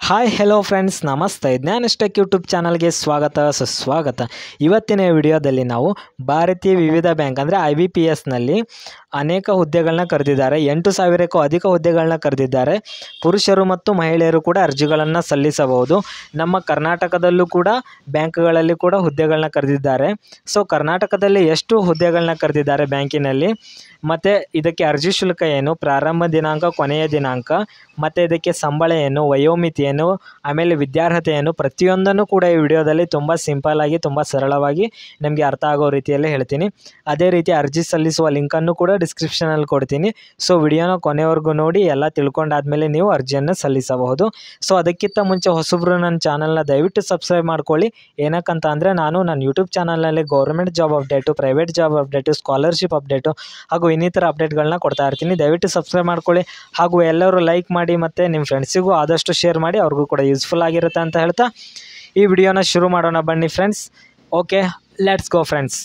Hi hello friends, ನಮಸ್ತೆ. ಜ್ಞಾನಷ್ಟೆಕ್ YouTube ಚಾನಲ್ಗೆ ಸ್ವಾಗತ ಸುಸ್ವಾಗತ. ಇವತ್ತಿನ ವಿಡಿಯೋದಲ್ಲಿ ನಾವು ಭಾರತೀಯ ವಿವಿಧ ಬ್ಯಾಂಕ್ ಅಂದರೆ IBPSನಲ್ಲಿ ಅನೇಕ ಹುದ್ದೆಗಳನ್ನ ಕರೆದಿದ್ದಾರೆ. 8,000ಕ್ಕೂ ಅಧಿಕ ಹುದ್ದೆಗಳನ್ನ ಕರೆದಿದ್ದಾರೆ. ಪುರುಷರು ಮತ್ತು ಮಹಿಳೆಯರು ಕೂಡ ಅರ್ಜಿಗಳನ್ನು ಸಲ್ಲಿಸಬಹುದು. ನಮ್ಮ ಕರ್ನಾಟಕದಲ್ಲೂ ಕೂಡ ಬ್ಯಾಂಕ್ಗಳಲ್ಲಿ ಕೂಡ ಹುದ್ದೆಗಳನ್ನ ಕರೆದಿದ್ದಾರೆ. ಸೊ ಕರ್ನಾಟಕದಲ್ಲಿ ಎಷ್ಟು ಹುದ್ದೆಗಳನ್ನ ಕರೆದಿದ್ದಾರೆ ಬ್ಯಾಂಕಿನಲ್ಲಿ, ಮತ್ತು ಇದಕ್ಕೆ ಅರ್ಜಿ ಶುಲ್ಕ ಏನು, ಪ್ರಾರಂಭ ದಿನಾಂಕ, ಕೊನೆಯ ದಿನಾಂಕ, ಮತ್ತು ಇದಕ್ಕೆ ಸಂಬಳ ಏನು, ವಯೋಮಿತಿ ಏನು, ಆಮೇಲೆ ವಿದ್ಯಾರ್ಹತೆ ಏನು, ಪ್ರತಿಯೊಂದನ್ನು ಕೂಡ ಈ ವಿಡಿಯೋದಲ್ಲಿ ತುಂಬ ಸಿಂಪಲ್ಲಾಗಿ ತುಂಬ ಸರಳವಾಗಿ ನಿಮಗೆ ಅರ್ಥ ಆಗೋ ರೀತಿಯಲ್ಲಿ ಹೇಳ್ತೀನಿ. ಅದೇ ರೀತಿ ಅರ್ಜಿ ಸಲ್ಲಿಸುವ ಲಿಂಕನ್ನು ಕೂಡ ಡಿಸ್ಕ್ರಿಪ್ಷನಲ್ಲಿ ಕೊಡ್ತೀನಿ. ಸೊ ವಿಡಿಯೋನ ಕೊನೆವರೆಗೂ ನೋಡಿ ಎಲ್ಲ ತಿಳ್ಕೊಂಡಾದ್ಮೇಲೆ ನೀವು ಅರ್ಜಿಯನ್ನು ಸಲ್ಲಿಸಬಹುದು. ಸೊ ಅದಕ್ಕಿಂತ ಮುಂಚೆ ಹೊಸಬ್ರು ನನ್ನ ಚಾನಲ್ನ ದಯವಿಟ್ಟು ಸಬ್ಸ್ಕ್ರೈಬ್ ಮಾಡ್ಕೊಳ್ಳಿ. ಏನಕ್ಕಂತ ಅಂದರೆ ನಾನು ನನ್ನ ಯೂಟ್ಯೂಬ್ ಚಾನಲ್ನಲ್ಲಿ government job update, private job update, scholarship update ಹಾಗೂ ಇನ್ನಿತರ ಅಪ್ಡೇಟ್ಗಳನ್ನ ಕೊಡ್ತಾ ಇರ್ತೀನಿ. ದಯವಿಟ್ಟು ಸಬ್ಸ್ಕ್ರೈಬ್ ಮಾಡ್ಕೊಳ್ಳಿ. ಹಾಗೂ ಎಲ್ಲರೂ ಲೈಕ್ ಮಾಡಿ ಮತ್ತು ನಿಮ್ಮ ಫ್ರೆಂಡ್ಸಿಗೂ ಆದಷ್ಟು ಶೇರ್ ಮಾಡಿ, ಅವ್ರಿಗೂ ಕೂಡ ಯೂಸ್ಫುಲ್ ಆಗಿರುತ್ತೆ ಅಂತ ಹೇಳ್ತಾ ಈ ವಿಡಿಯೋನ ಶುರು ಮಾಡೋಣ ಬನ್ನಿ friends. Okay, let's go friends.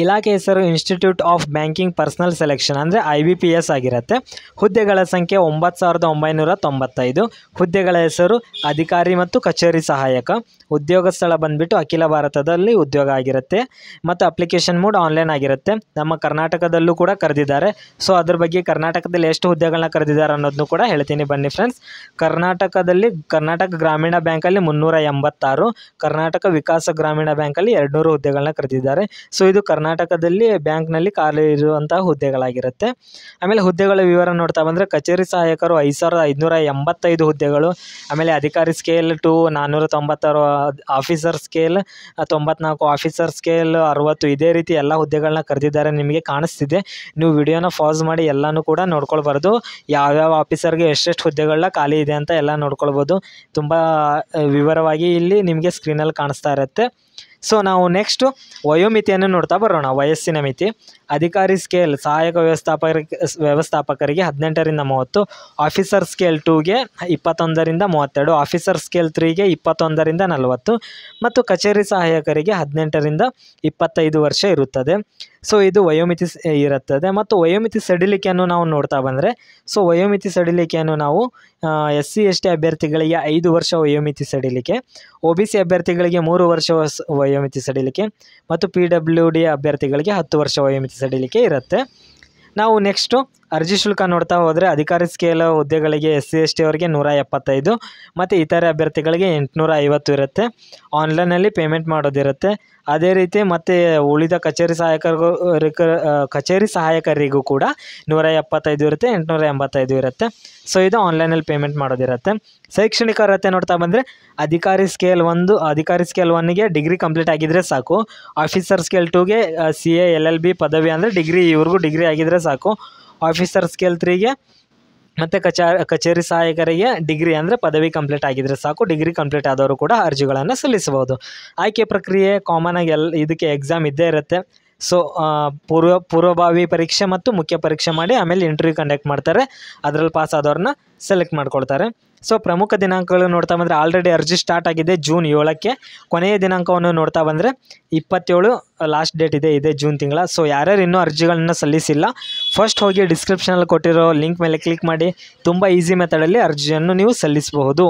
ಇಲಾಖೆ ಹೆಸರು institute of banking personal selection ಅಂದರೆ IBPS ಆಗಿರುತ್ತೆ. ಹುದ್ದೆಗಳ ಸಂಖ್ಯೆ 9,995. ಹುದ್ದೆಗಳ ಹೆಸರು ಅಧಿಕಾರಿ ಮತ್ತು ಕಚೇರಿ ಸಹಾಯಕ. ಉದ್ಯೋಗ ಸ್ಥಳ ಬಂದುಬಿಟ್ಟು ಅಖಿಲ ಭಾರತದಲ್ಲಿ ಉದ್ಯೋಗ ಆಗಿರುತ್ತೆ ಮತ್ತು ಅಪ್ಲಿಕೇಶನ್ ಮೋಡ್ ಆನ್ಲೈನ್ ಆಗಿರುತ್ತೆ. ನಮ್ಮ ಕರ್ನಾಟಕದಲ್ಲೂ ಕೂಡ ಕರೆದಿದ್ದಾರೆ. ಸೊ ಅದ್ರ ಬಗ್ಗೆ ಕರ್ನಾಟಕದಲ್ಲಿ ಎಷ್ಟು ಹುದ್ದೆಗಳನ್ನ ಕರೆದಿದ್ದಾರೆ ಅನ್ನೋದನ್ನು ಕೂಡ ಹೇಳ್ತೀನಿ ಬನ್ನಿ ಫ್ರೆಂಡ್ಸ್. ಕರ್ನಾಟಕ ಗ್ರಾಮೀಣ ಬ್ಯಾಂಕಲ್ಲಿ 386, ಕರ್ನಾಟಕ ವಿಕಾಸ ಗ್ರಾಮೀಣ ಬ್ಯಾಂಕಲ್ಲಿ 200 ಹುದ್ದೆಗಳನ್ನ ಕರೆದಿದ್ದಾರೆ. ಸೊ ಇದು ಕರ್ನಾಟಕದಲ್ಲಿ ಬ್ಯಾಂಕ್ನಲ್ಲಿ ಖಾಲಿ ಇರುವಂತಹ ಹುದ್ದೆಗಳಾಗಿರುತ್ತೆ. ಆಮೇಲೆ ಹುದ್ದೆಗಳ ವಿವರ ನೋಡ್ತಾ ಬಂದರೆ ಕಚೇರಿ ಸಹಾಯಕರು 5,585 ಹುದ್ದೆಗಳು. ಆಮೇಲೆ ಅಧಿಕಾರಿ scale 2 496, officer scale 94, officer scale 60. ಇದೇ ರೀತಿ ಎಲ್ಲ ಹುದ್ದೆಗಳನ್ನ ಕರೆದಿದ್ದಾರೆ. ನಿಮಗೆ ಕಾಣಿಸ್ತಿದೆ, ನೀವು ವಿಡಿಯೋನ ಪಾಸ್ ಮಾಡಿ ಎಲ್ಲನೂ ಕೂಡ ನೋಡ್ಕೊಳ್ಬಾರ್ದು. ಯಾವ್ಯಾವ ಆಫೀಸರ್ಗೆ ಎಷ್ಟೆಷ್ಟು ಹುದ್ದೆಗಳನ್ನ ಖಾಲಿ ಇದೆ ಅಂತ ಎಲ್ಲ ನೋಡ್ಕೊಳ್ಬೋದು. ತುಂಬ ವಿವರವಾಗಿ ಇಲ್ಲಿ ನಿಮಗೆ ಸ್ಕ್ರೀನಲ್ಲಿ ಕಾಣಿಸ್ತಾ ಇರುತ್ತೆ. ಸೊ ನಾವು ನೆಕ್ಸ್ಟು ವಯೋಮಿತಿಯನ್ನು ನೋಡ್ತಾ ಬರೋಣ. ವಯಸ್ಸಿನ ಮಿತಿ ಅಧಿಕಾರಿ ಸ್ಕೇಲ್ ಸಹಾಯಕ ವ್ಯವಸ್ಥಾಪಕರಿಗೆ 18ರಿಂದ 30, ಆಫೀಸರ್ ಸ್ಕೇಲ್ 2ಗೆ 21ರಿಂದ 32, ಆಫೀಸರ್ ಸ್ಕೇಲ್ 3ಗೆ 21ರಿಂದ 40 ಮತ್ತು ಕಚೇರಿ ಸಹಾಯಕರಿಗೆ 18ರಿಂದ 25 ವರ್ಷ ಇರುತ್ತದೆ. ಸೊ ಇದು ವಯೋಮಿತಿ ಇರುತ್ತದೆ. ಮತ್ತು ವಯೋಮಿತಿ ಸಡಿಲಿಕೆಯನ್ನು ನಾವು ನೋಡ್ತಾ ಬಂದರೆ, ಸೊ ವಯೋಮಿತಿ ಸಡಿಲಿಕೆಯನ್ನು ನಾವು SC/ST ಅಭ್ಯರ್ಥಿಗಳಿಗೆ 5 ವರ್ಷ ವಯೋಮಿತಿ ಸಡಿಲಿಕೆ, OBC ಅಭ್ಯರ್ಥಿಗಳಿಗೆ 3 ವರ್ಷ ವಯೋಮಿತಿ ಸಡಿಲಿಕೆ ಮತ್ತು PWD ಅಭ್ಯರ್ಥಿಗಳಿಗೆ 10 ವರ್ಷ ವಯೋಮಿತಿ ಸಡಿಲಿಕೆ ಇರುತ್ತೆ. ನಾವು ನೆಕ್ಸ್ಟು ಅರ್ಜಿ ಶುಲ್ಕ ನೋಡ್ತಾ ಹೋದರೆ ಅಧಿಕಾರಿ ಸ್ಕೇಲ್ ಹುದ್ದೆಗಳಿಗೆ SC/ST ಅವರಿಗೆ 175 ಮತ್ತು ಇತರೆ ಅಭ್ಯರ್ಥಿಗಳಿಗೆ 850 ಇರುತ್ತೆ. ಆನ್ಲೈನಲ್ಲಿ ಪೇಮೆಂಟ್ ಮಾಡೋದಿರುತ್ತೆ. ಅದೇ ರೀತಿ ಮತ್ತು ಉಳಿದ ಕಚೇರಿ ಸಹಾಯಕರಿಗೂ ಕೂಡ 175 ಇರುತ್ತೆ, 885 ಇರುತ್ತೆ. ಸೊ ಇದು ಆನ್ಲೈನಲ್ಲಿ ಪೇಮೆಂಟ್ ಮಾಡೋದಿರುತ್ತೆ. ಶೈಕ್ಷಣಿಕ ಅರ್ಹತೆ ನೋಡ್ತಾ ಬಂದರೆ ಅಧಿಕಾರಿ ಸ್ಕೇಲ್ 1ಗೆ ಡಿಗ್ರಿ ಕಂಪ್ಲೀಟ್ ಆಗಿದ್ದರೆ ಸಾಕು. ಆಫೀಸರ್ ಸ್ಕೇಲ್ 2ಗೆ CA LLB ಪದವಿ ಅಂದರೆ ಡಿಗ್ರಿ, ಇವ್ರಿಗೂ ಡಿಗ್ರಿ ಆಗಿದ್ದರೆ ಸಾಕು. ಆಫೀಸರ್ ಸ್ಕೇಲ್ 3ಗೆ ಮತ್ತು ಕಚೇರಿ ಸಹಾಯಕರಿಗೆ ಡಿಗ್ರಿ ಅಂದರೆ ಪದವಿ ಕಂಪ್ಲೀಟ್ ಆಗಿದ್ದರೆ ಸಾಕು. ಡಿಗ್ರಿ ಕಂಪ್ಲೀಟ್ ಆದವರು ಕೂಡ ಅರ್ಜಿಗಳನ್ನು ಸಲ್ಲಿಸಬಹುದು. ಆಯ್ಕೆ ಪ್ರಕ್ರಿಯೆ ಕಾಮನಾಗಿ ಇದಕ್ಕೆ ಎಕ್ಸಾಮ್ ಇದ್ದೇ ಇರುತ್ತೆ. ಸೊ ಪೂರ್ವಭಾವಿ ಪರೀಕ್ಷೆ ಮತ್ತು ಮುಖ್ಯ ಪರೀಕ್ಷೆ ಮಾಡಿ ಆಮೇಲೆ ಇಂಟರ್ವ್ಯೂ ಕಂಡಕ್ಟ್ ಮಾಡ್ತಾರೆ. ಅದರಲ್ಲಿ ಪಾಸ್ ಆದವ್ರನ್ನ ಸೆಲೆಕ್ಟ್ ಮಾಡ್ಕೊಳ್ತಾರೆ. ಸೊ ಪ್ರಮುಖ ದಿನಾಂಕಗಳು ನೋಡ್ತಾ ಬಂದರೆ ಆಲ್ರೆಡಿ ಅರ್ಜಿ ಸ್ಟಾರ್ಟ್ ಆಗಿದೆ ಜೂನ್ 7ಕ್ಕೆ. ಕೊನೆಯ ದಿನಾಂಕವನ್ನು ನೋಡ್ತಾ ಬಂದರೆ 27 ಲಾಸ್ಟ್ ಡೇಟ್ ಇದೆ, ಇದೇ ಜೂನ್ ತಿಂಗಳ. ಸೊ ಯಾರ್ಯಾರು ಇನ್ನೂ ಅರ್ಜಿಗಳನ್ನ ಸಲ್ಲಿಸಿಲ್ಲ, ಫಸ್ಟ್ ಹೋಗಿ ಡಿಸ್ಕ್ರಿಪ್ಷನಲ್ಲಿ ಕೊಟ್ಟಿರೋ ಲಿಂಕ್ ಮೇಲೆ ಕ್ಲಿಕ್ ಮಾಡಿ ತುಂಬ ಈಸಿ ಮೆಥಡಲ್ಲಿ ಅರ್ಜಿಯನ್ನು ನೀವು ಸಲ್ಲಿಸಬಹುದು.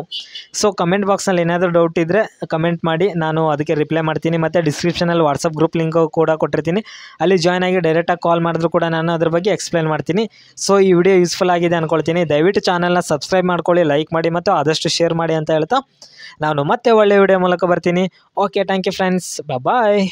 ಸೊ ಕಮೆಂಟ್ ಬಾಕ್ಸ್ನಲ್ಲಿ ಏನಾದರೂ ಡೌಟ್ ಇದ್ದರೆ ಕಮೆಂಟ್ ಮಾಡಿ, ನಾನು ಅದಕ್ಕೆ ರಿಪ್ಲೈ ಮಾಡ್ತೀನಿ. ಮತ್ತು ಡಿಸ್ಕ್ರಿಪ್ಷನಲ್ಲಿ ವಾಟ್ಸಪ್ ಗ್ರೂಪ್ ಲಿಂಕ್ ಕೂಡ ಕೊಟ್ಟಿರ್ತೀನಿ, ಅಲ್ಲಿ ಜಾಯ್ನ್ ಆಗಿ ಡೈರೆಕ್ಟಾಗಿ ಕಾಲ್ ಮಾಡಿದ್ರು ಕೂಡ ನಾನು ಅದ್ರ ಬಗ್ಗೆ ಎಕ್ಸ್ಪ್ಲೈನ್ ಮಾಡ್ತೀನಿ. ಸೊ ಈ ವಿಡಿಯೋ ಯೂಸ್ಫುಲ್ ಆಗಿದೆ ಅಂದ್ಕೊಳ್ತೀನಿ. ದಯವಿಟ್ಟು ಚಾನಲ್ನ ಸಬ್ಸ್ಕ್ರೈಬ್ ಮಾಡ್ಕೊಳ್ಳಿ, ಲೈಕ್ ಮಾಡಿ ಮತ್ತು ಆದಷ್ಟು ಶೇರ್ ಮಾಡಿ ಅಂತ ಹೇಳ್ತಾ ನಾನು ಮತ್ತೆ ಒಳ್ಳೆಯ ವಿಡಿಯೋ ಮೂಲಕ ಬರ್ತೀನಿ. Okay, thank you friends, bye.